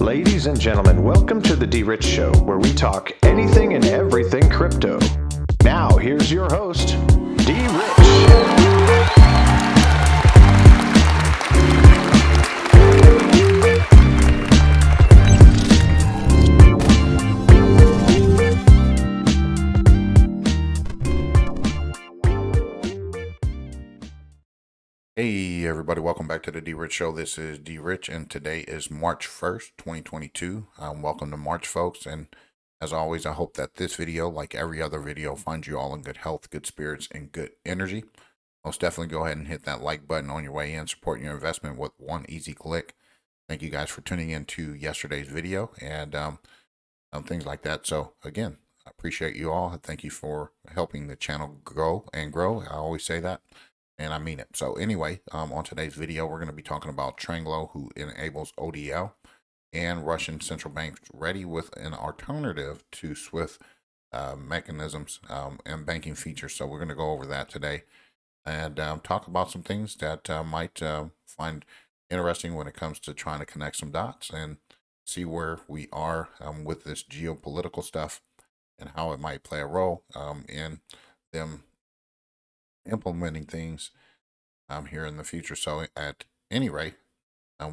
Ladies and gentlemen, welcome to the DRich Show, where we talk anything and everything crypto. Now, here's your host, DRich. Hey everybody, welcome back to the DRich Show. This is DRich and today is March 1st, 2022. Welcome to March, folks, and as always, I hope that this video, like every other video, finds you all in good health, good spirits, and good energy. Most definitely go ahead and hit that like button on your way in, support your investment with one easy click. Thank you guys for tuning in to yesterday's video and things like that. So again, I appreciate you all. Thank you for helping the channel grow and grow. I always say that, and I mean it. So anyway, on today's video, we're going to be talking about Tranglo, who enables ODL, and Russian central banks ready with an alternative to SWIFT mechanisms and banking features. So we're going to go over that today and talk about some things that might find interesting when it comes to trying to connect some dots and see where we are with this geopolitical stuff and how it might play a role in them implementing things here in the future. So at any rate,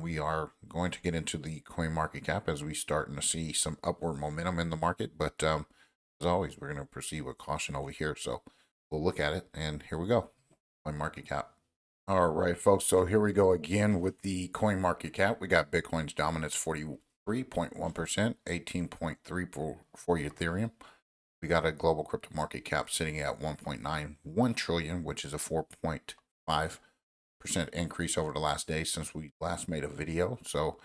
we are going to get into the CoinMarketCap as we starting to see some upward momentum in the market. But as always, we're going to proceed with caution over here. So we'll look at it, and here we go. CoinMarketCap. All right, folks. So here we go again with the CoinMarketCap. We got Bitcoin's dominance 43.1%, 18.3 for Ethereum. We got a global crypto market cap sitting at 1.91 trillion, which is a 4.5% increase over the last day since we last made a video. So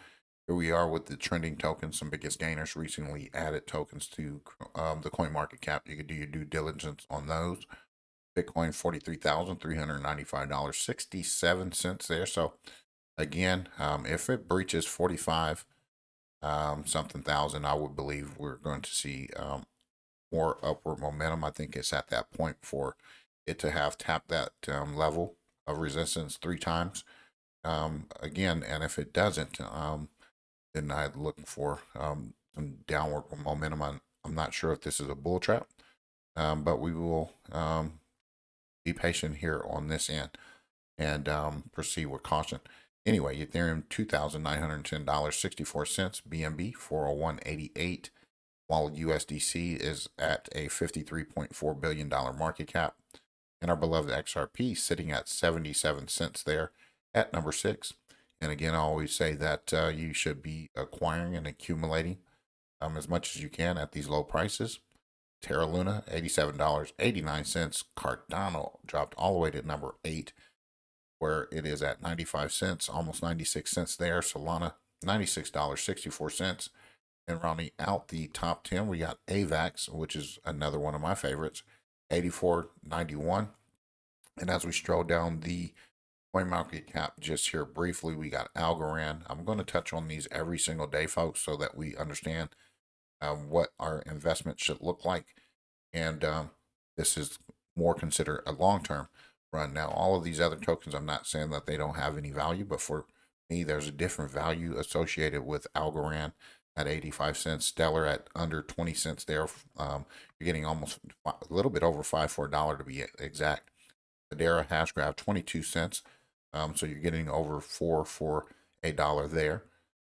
here we are with the trending tokens, some biggest gainers recently added tokens to the CoinMarketCap. You can do your due diligence on those. Bitcoin $43,395.67 there. So again, if it breaches 45 something thousand, I would believe we're going to see more upward momentum. I think it's at that point for it to have tapped that level of resistance 3 times again. And if it doesn't, then I'd look for some downward momentum. I'm not sure if this is a bull trap, but we will be patient here on this end and proceed with caution. Anyway, Ethereum $2,910.64, BNB 401.88, while USDC is at a $53.4 billion market cap, and our beloved XRP sitting at 77 cents there at number 6. And again, I always say that you should be acquiring and accumulating as much as you can at these low prices. Terra Luna, $87.89. Cardano dropped all the way to number 8, where it is at 95 cents, almost 96 cents there. Solana, $96.64. And rounding out the top 10, we got AVAX, which is another one of my favorites, $84.91. And as we stroll down the CoinMarketCap just here briefly, we got Algorand. I'm going to touch on these every single day, folks, so that we understand what our investment should look like. And this is more considered a long-term run. Now, all of these other tokens, I'm not saying that they don't have any value, but for me, there's a different value associated with Algorand at 85 cents, Stellar at under 20 cents there. You're getting almost a little bit over 5 for $1 to be exact. Hedera Hashgraph 22 cents. So you're getting over 4 for $1 there.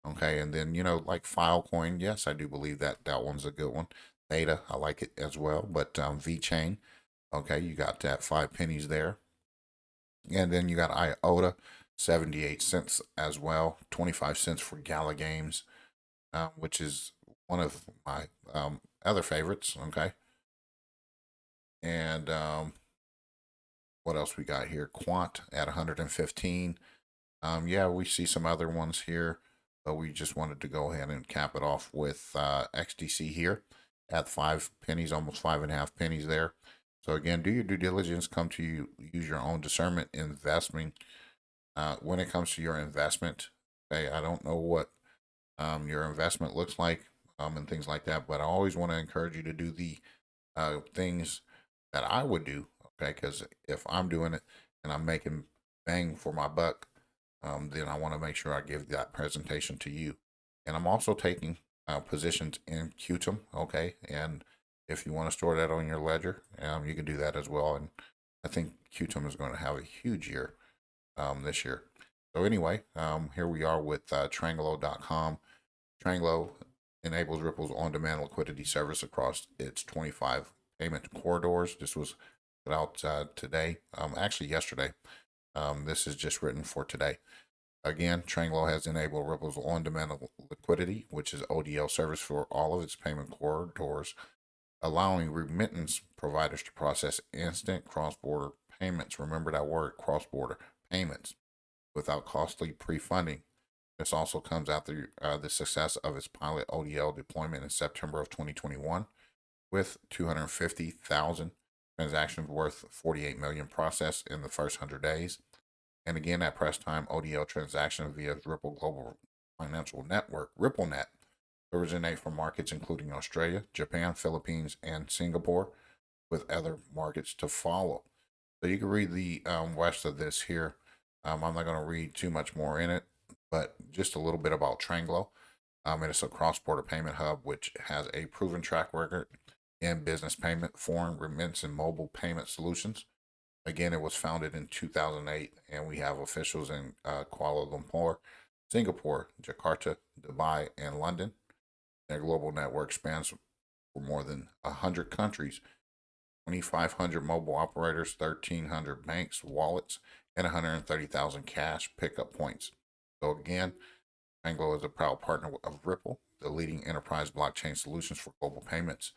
Okay, and then, like Filecoin, yes, I do believe that that one's a good one. Theta, I like it as well. But VeChain, okay, you got that 5 pennies there. And then you got IOTA, 78 cents as well. 25 cents for Gala Games, which is one of my other favorites. Okay, and what else we got here? Quant at 115. Yeah, we see some other ones here, but we just wanted to go ahead and cap it off with XDC here at 5 pennies, almost 5.5 pennies there. So again, do your due diligence. Come to you, use your own discernment investing when it comes to your investment. Okay, I don't know what your investment looks like and things like that, but I always want to encourage you to do the things that I would do. Okay, because if I'm doing it and I'm making bang for my buck, then I want to make sure I give that presentation to you. And I'm also taking positions in Qtum, okay? And if you want to store that on your ledger, you can do that as well. And I think Qtum is going to have a huge year this year. So anyway, here we are with Tranglo.com. Tranglo enables Ripple's on-demand liquidity service across its 25 payment corridors. This was put out today, actually yesterday. This is just written for today. Again, Tranglo has enabled Ripple's on-demand liquidity, which is ODL service for all of its payment corridors, allowing remittance providers to process instant cross-border payments. Remember that word, cross-border payments, without costly pre-funding. This also comes after the success of its pilot ODL deployment in September of 2021, with 250,000 transactions worth 48 million processed in the first 100 days. And again, at press time, ODL transactions via Ripple Global Financial Network, RippleNet, originate from markets including Australia, Japan, Philippines, and Singapore, with other markets to follow. So you can read the rest of this here. I'm not going to read too much more in it, but just a little bit about Tranglo. And it's a cross-border payment hub which has a proven track record in business payment, foreign remittance, and mobile payment solutions. Again, it was founded in 2008, and we have officials in Kuala Lumpur, Singapore, Jakarta, Dubai, and London. Their global network spans for more than 100 countries, 2,500 mobile operators, 1,300 banks, wallets, and 130,000 cash pickup points. So again, Tranglo is a proud partner of Ripple, the leading enterprise blockchain solutions for global payments.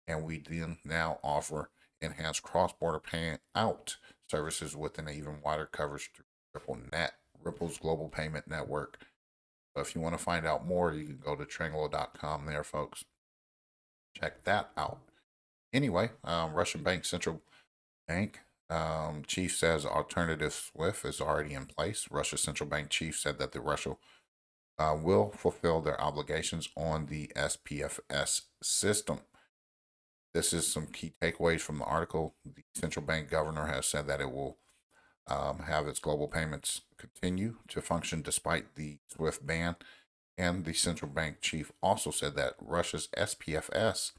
And we then now offer enhanced cross-border paying out services with an even wider coverage through RippleNet, Ripple's global payment network. So if you want to find out more, you can go to Tranglo.com there, folks. Check that out. Anyway, Russian Bank Central Bank chief says alternative SWIFT is already in place. Russia's central bank chief said that Russia will fulfill their obligations on the SPFS system. This is some key takeaways from the article. The central bank governor has said that it will have its global payments continue to function despite the SWIFT ban. And the central bank chief also said that Russia's SPFS,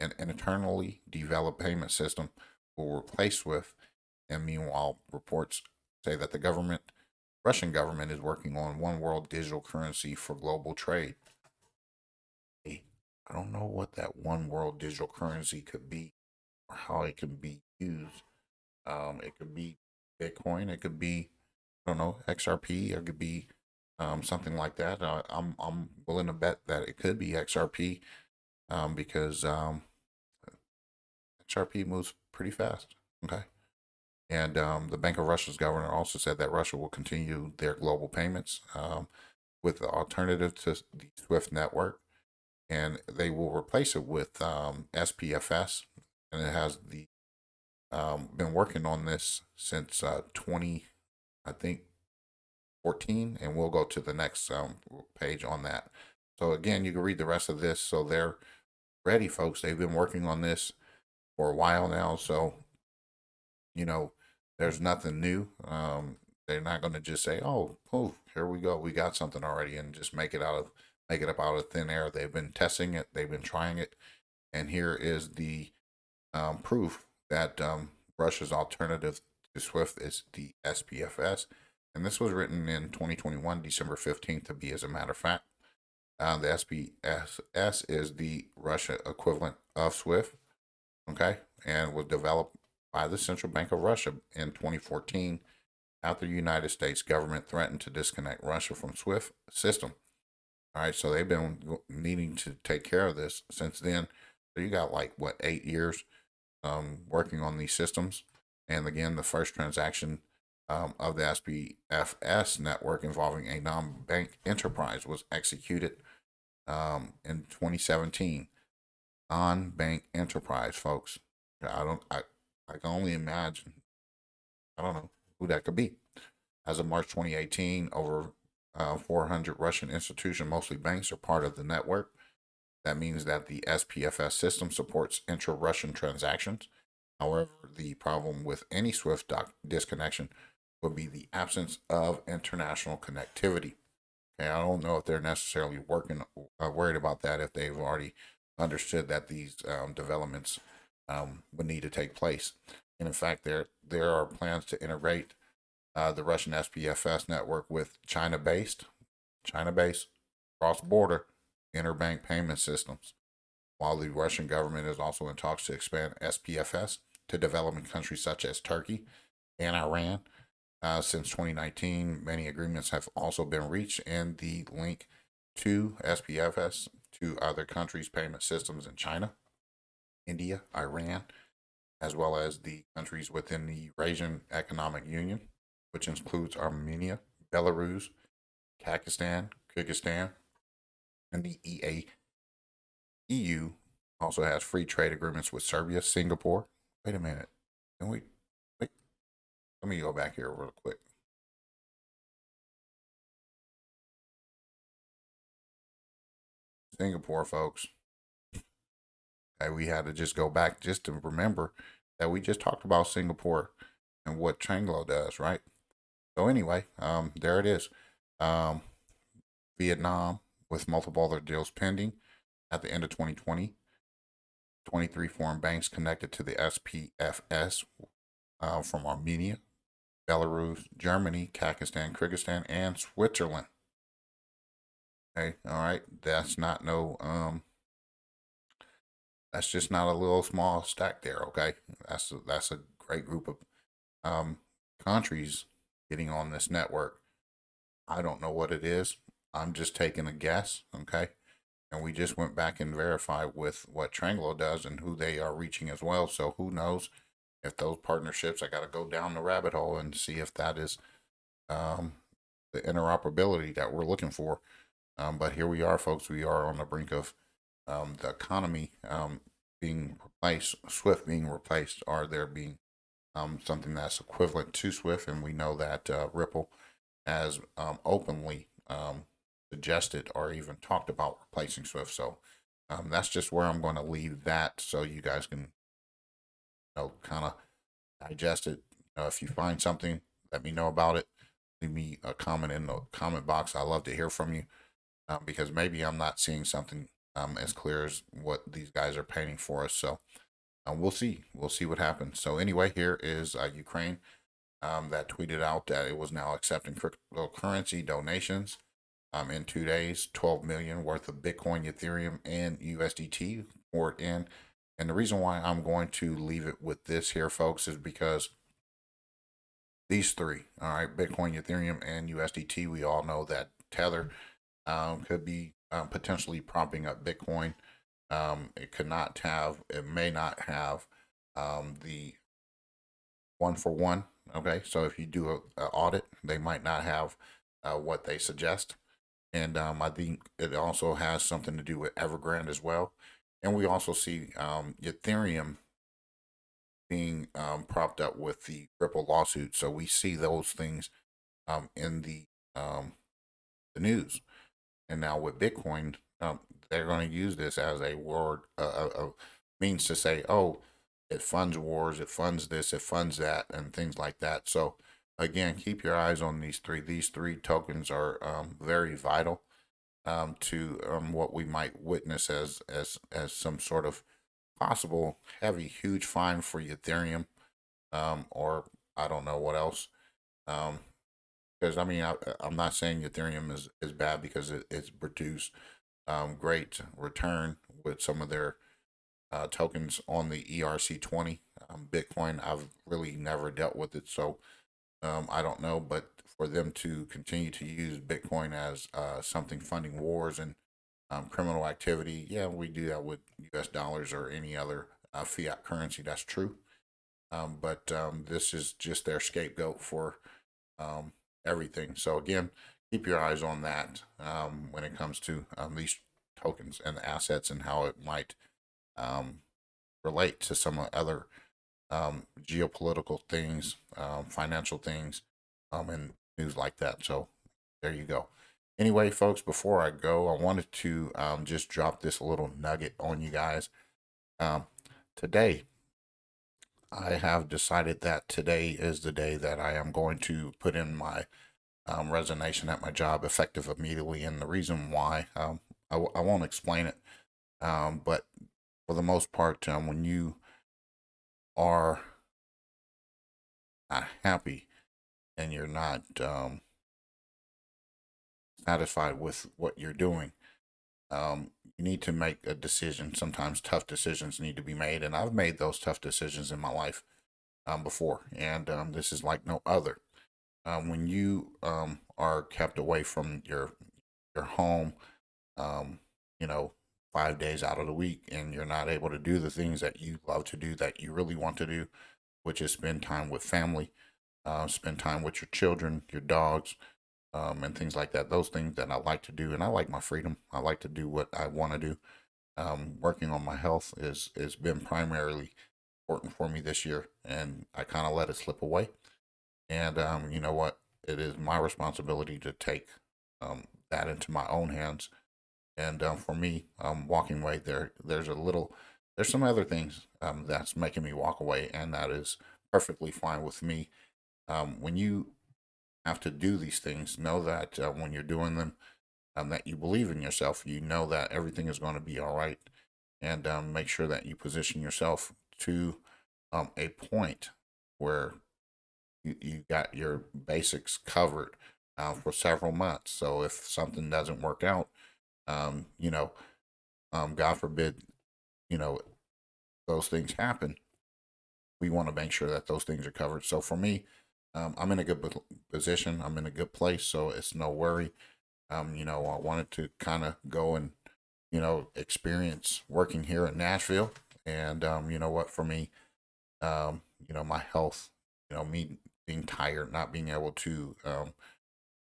an internally developed payment system, will replace SWIFT. And meanwhile, reports say that the Russian government is working on one world digital currency for global trade. I don't know what that one world digital currency could be or how it can be used. It could be Bitcoin. It could be, I don't know, XRP. It could be something like that. I'm willing to bet that it could be XRP because XRP moves pretty fast. Okay. And the Bank of Russia's governor also said that Russia will continue their global payments with the alternative to the SWIFT network, and they will replace it with SPFS. And it has been working on this since 20, I think, 14, and we'll go to the next page on that. So again, you can read the rest of this. So they're ready, folks. They've been working on this for a while now. So, there's nothing new. They're not going to just say, "Oh, here we go. We got something already," and just make it up out of thin air. They've been testing it. They've been trying it, and here is the proof that Russia's alternative to SWIFT is the SPFS. And this was written in 2021, December 15th, to be as a matter of fact. The SPFS is the Russia equivalent of SWIFT, okay, and was developed by the Central Bank of Russia in 2014 after the United States government threatened to disconnect Russia from SWIFT system. All right, so they've been needing to take care of this since then. So you got 8 years working on these systems. And again, the first transaction of the SPFS network involving a non-bank enterprise was executed in 2017. Non-bank enterprise, folks. I can only imagine. I don't know who that could be. As of March 2018, over 400 Russian institutions, mostly banks, are part of the network. That means that the SPFS system supports intra-Russian transactions. However, the problem with any SWIFT disconnection would be the absence of international connectivity. Okay, I don't know if they're necessarily worried about that, if they've already understood that these developments would need to take place. And in fact, there are plans to integrate the Russian SPFS network with China-based cross-border interbank payment systems, while the Russian government is also in talks to expand SPFS to developing countries such as Turkey and Iran. Since 2019, many agreements have also been reached in the link to SPFS to other countries' payment systems in China, India, Iran, as well as the countries within the Eurasian Economic Union, which includes Armenia, Belarus, Kazakhstan, Kyrgyzstan, and the EU also has free trade agreements with Serbia, Singapore. Wait a minute. Can we wait? Let me go back here real quick. Singapore, folks. Okay, we had to just go back just to remember that we just talked about Singapore and what Tranglo does, right? So anyway, there it is. Vietnam with multiple other deals pending at the end of 2020. 23 foreign banks connected to the SPFS from Armenia, Belarus, Germany, Kazakhstan, Kyrgyzstan, and Switzerland. Okay, all right. That's not no that's just not a little small stack there. Okay, that's a great group of countries getting on this network. I don't know what it is. I'm just taking a guess. Okay, and we just went back and verified with what Tranglo does and who they are reaching as well. So who knows if those partnerships? I got to go down the rabbit hole and see if that is the interoperability that we're looking for. But here we are, folks. We are on the brink of the economy being replaced, SWIFT being replaced, or there being something that's equivalent to SWIFT. And we know that Ripple has openly suggested or even talked about replacing SWIFT. So that's just where I'm going to leave that, so you guys can kind of digest it. If you find something, let me know about it. Leave me a comment in the comment box. I love to hear from you, because maybe I'm not seeing something as clear as what these guys are painting for us. So we'll see. We'll see what happens. So anyway, here is Ukraine that tweeted out that it was now accepting cryptocurrency donations in 2 days. 12 million worth of Bitcoin, Ethereum, and USDT poured in. And the reason why I'm going to leave it with this here, folks, is because these three, all right, Bitcoin, Ethereum, and USDT, we all know that Tether could be potentially propping up Bitcoin. It may not have the 1-for-1. Okay, so if you do an audit, they might not have what they suggest. And I think it also has something to do with Evergrande as well. And we also see Ethereum being propped up with the Ripple lawsuit. So we see those things in the news. And now with Bitcoin, they're going to use this as a word, a means to say, oh, it funds wars, it funds this, it funds that, and things like that. So again, keep your eyes on these three. These three tokens are very vital to what we might witness as some sort of possible heavy, huge fine for Ethereum, or I don't know what else. Because I mean, I'm not saying Ethereum is bad, because it's produced great return with some of their tokens on the ERC20. Bitcoin, I've really never dealt with it, so I don't know. But for them to continue to use Bitcoin as something funding wars and criminal activity, yeah, we do that with US dollars or any other fiat currency. That's true. But this is just their scapegoat for everything. So again, keep your eyes on that when it comes to these tokens and the assets, and how it might relate to some other geopolitical things, financial things, and news like that. So there you go. Anyway, folks, before I go, I wanted to just drop this little nugget on you guys. Today, I have decided that today is the day that I am going to put in my resignation at my job effective immediately. And the reason why, I won't explain it, but for the most part, when you are not happy and you're not satisfied with what you're doing, you need to make a decision. Sometimes tough decisions need to be made, and I've made those tough decisions in my life before, and this is like no other. When you are kept away from your home, um, you know, 5 days out of the week, and you're not able to do the things that you love to do, that you really want to do, which is spend time with family, spend time with your children, your dogs, and things like that. Those things that I like to do, and I like my freedom. I like to do what I want to do. Working on my health is been primarily important for me this year, and I kind of let it slip away. And you know what? It is my responsibility to take that into my own hands. And for me, walking away, there's some other things that's making me walk away, and that is perfectly fine with me. When you have to do these things, know that when you're doing them, that you believe in yourself. You know that everything is going to be all right, and make sure that you position yourself to a point where you got your basics covered for several months. So if something doesn't work out, you know, God forbid, you know, those things happen, we want to make sure that those things are covered. So for me, I'm in a good position. I'm in a good place, so it's no worry. You know, I wanted to kind of go and, you know, experience working here in Nashville. And, you know what, for me, you know, my health, you know, me being tired, not being able to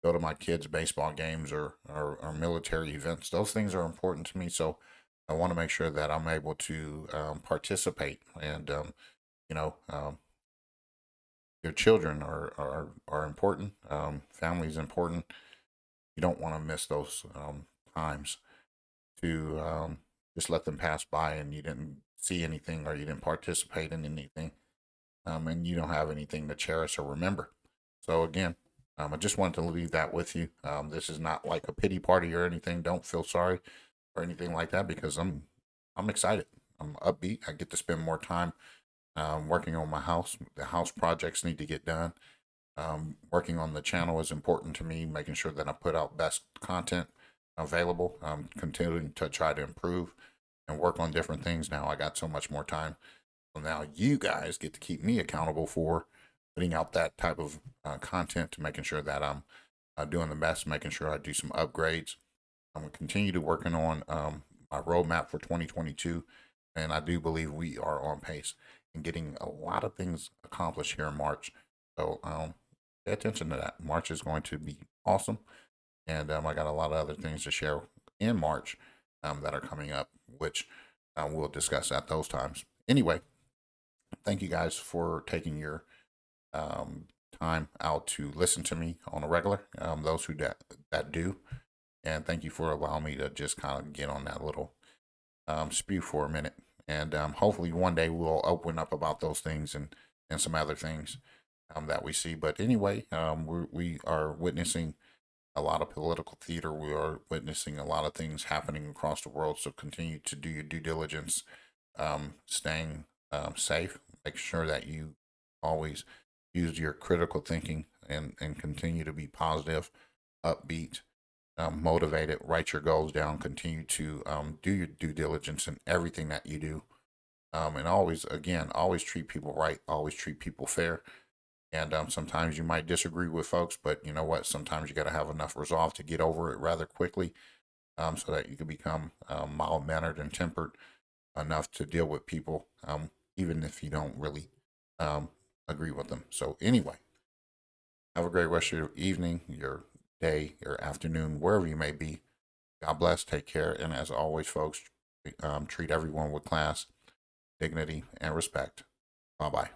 go to my kids' baseball games or military events, those things are important to me. So I want to make sure that I'm able to participate. And, you know, your children are important. Family is important. You don't want to miss those times to just let them pass by and you didn't see anything or you didn't participate in anything, and you don't have anything to cherish or remember. So again, I just wanted to leave that with you. This is not like a pity party or anything. Don't feel sorry or anything like that, because I'm excited. I'm upbeat. I get to spend more time working on my house. The house projects need to get done. Working on the channel is important to me, making sure that I put out best content available. Continuing to try to improve and work on different things. Now I got so much more time. So now you guys get to keep me accountable for putting out that type of content, to making sure that I'm doing the best, making sure I do some upgrades. I'm going to continue to working on my roadmap for 2022. And I do believe we are on pace and getting a lot of things accomplished here in March. So pay attention to that. March is going to be awesome. And I got a lot of other things to share in March that are coming up, which we'll discuss at those times. Anyway, thank you guys for taking your time out to listen to me on a regular, those who that do. And thank you for allowing me to just kind of get on that little spew for a minute. And hopefully one day we'll open up about those things and some other things that we see. But anyway, we are witnessing a lot of political theater. We are witnessing a lot of things happening across the world. So continue to do your due diligence, staying safe. Make sure that you always use your critical thinking and continue to be positive, upbeat, motivated. Write your goals down. Continue to do your due diligence in everything that you do. And always treat people right. Always treat people fair. And sometimes you might disagree with folks, but you know what? Sometimes you got to have enough resolve to get over it rather quickly, so that you can become mild-mannered and tempered enough to deal with people, even if you don't really agree with them. So anyway, have a great rest of your evening, your day, your afternoon, wherever you may be. God bless. Take care. And as always, folks, treat everyone with class, dignity, and respect. Bye-bye.